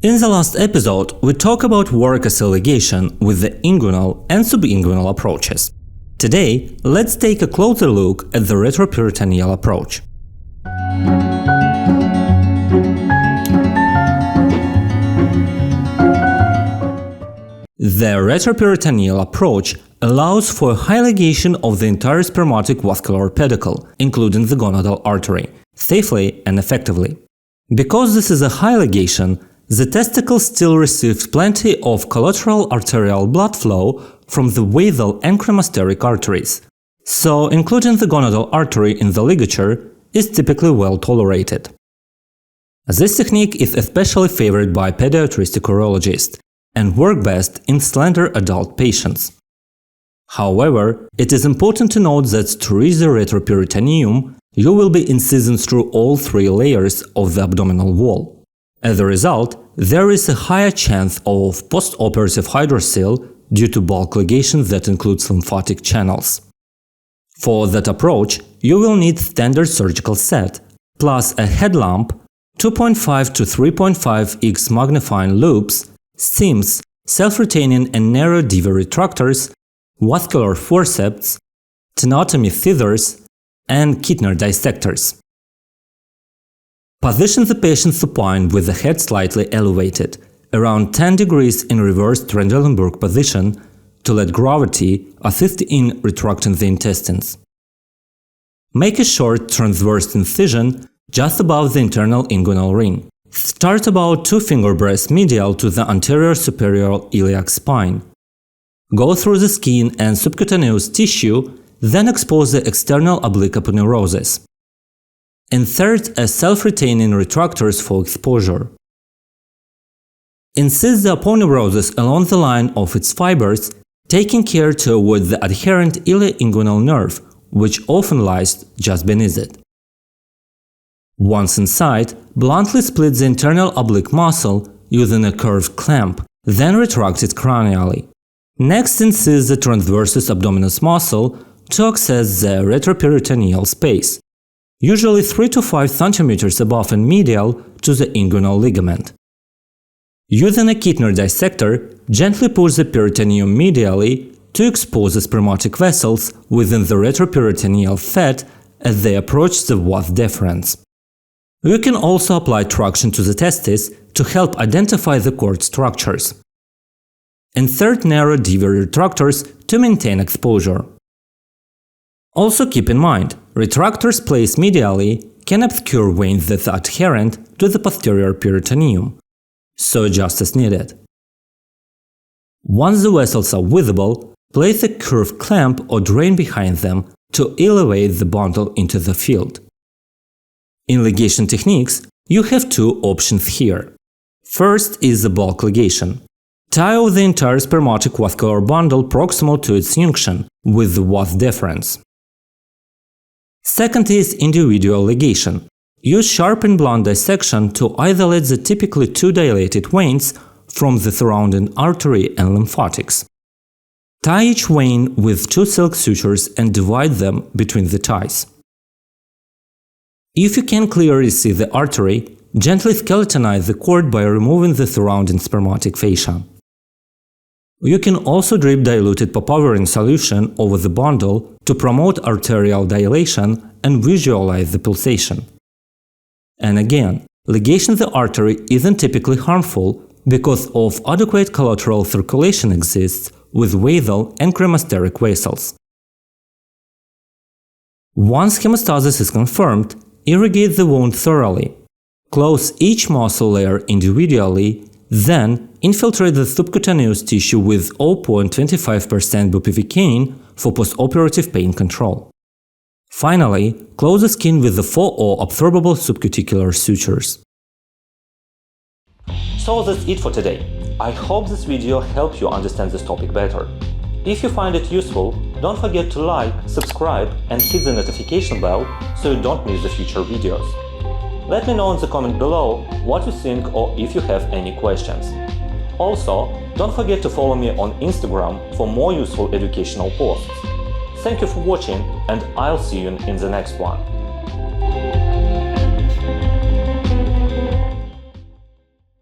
In the last episode, we talked about varicocele ligation with the inguinal and subinguinal approaches. Today, let's take a closer look at the retroperitoneal approach. The retroperitoneal approach allows for high ligation of the entire spermatic vascular pedicle, including the gonadal artery, safely and effectively. Because this is a high ligation, the testicle still receives plenty of collateral arterial blood flow from the vasal and cremasteric arteries, so including the gonadal artery in the ligature is typically well tolerated. This technique is especially favored by pediatric urologists and works best in slender adult patients. However, it is important to note that to reach the retroperitoneum, you will be incising through all three layers of the abdominal wall. As a result, there is a higher chance of postoperative hydrocele due to bulk ligation that includes lymphatic channels. For that approach, you will need standard surgical set, plus a headlamp, 2.5 to 3.5x magnifying loupes, seams, self-retaining and narrow DV retractors, vascular forceps, tenotomy scissors, and Kittner dissectors. Position the patient supine with the head slightly elevated, around 10 degrees in reverse Trendelenburg position, to let gravity assist in retracting the intestines. Make a short transverse incision just above the internal inguinal ring. Start about 2 finger breadths medial to the anterior superior iliac spine. Go through the skin and subcutaneous tissue, then expose the external oblique aponeurosis. Insert a self-retaining retractors for exposure. Incise the aponeurosis along the line of its fibers, taking care to avoid the adherent ilioinguinal nerve, which often lies just beneath it. Once inside, bluntly split the internal oblique muscle using a curved clamp, then retract it cranially. Next, incise the transversus abdominis muscle to access the retroperitoneal space, usually 3 to 5 cm above and medial to the inguinal ligament. Using a Kittner dissector, gently push the peritoneum medially to expose the spermatic vessels within the retroperitoneal fat as they approach the vas deferens. You can also apply traction to the testis to help identify the cord structures. Insert narrow DV retractors to maintain exposure. Also keep in mind, retractors placed medially can obscure veins that are adherent to the posterior peritoneum, so adjust as needed. Once the vessels are visible, place a curved clamp or drain behind them to elevate the bundle into the field. In ligation techniques, you have two options here. First is the bulk ligation. Tie off the entire spermatic vascular bundle proximal to its junction with the vas deferens. Second is individual ligation. Use sharp and blunt dissection to isolate the typically too dilated veins from the surrounding artery and lymphatics. Tie each vein with 2 silk sutures and divide them between the ties. If you can clearly see the artery, gently skeletonize the cord by removing the surrounding spermatic fascia. You can also drip diluted papaverine solution over the bundle to promote arterial dilation and visualize the pulsation. And again, ligation the artery isn't typically harmful because of adequate collateral circulation exists with vasal and cremasteric vessels. Once hemostasis is confirmed, irrigate the wound thoroughly. Close each muscle layer individually, then infiltrate the subcutaneous tissue with 0.25% bupivacaine for postoperative pain control. Finally, close the skin with the 4O absorbable subcuticular sutures. So that's it for today. I hope this video helped you understand this topic better. If you find it useful, don't forget to like, subscribe and hit the notification bell so you don't miss the future videos. Let me know in the comment below what you think or if you have any questions. Also, don't forget to follow me on Instagram for more useful educational posts. Thank you for watching and I'll see you in the next one.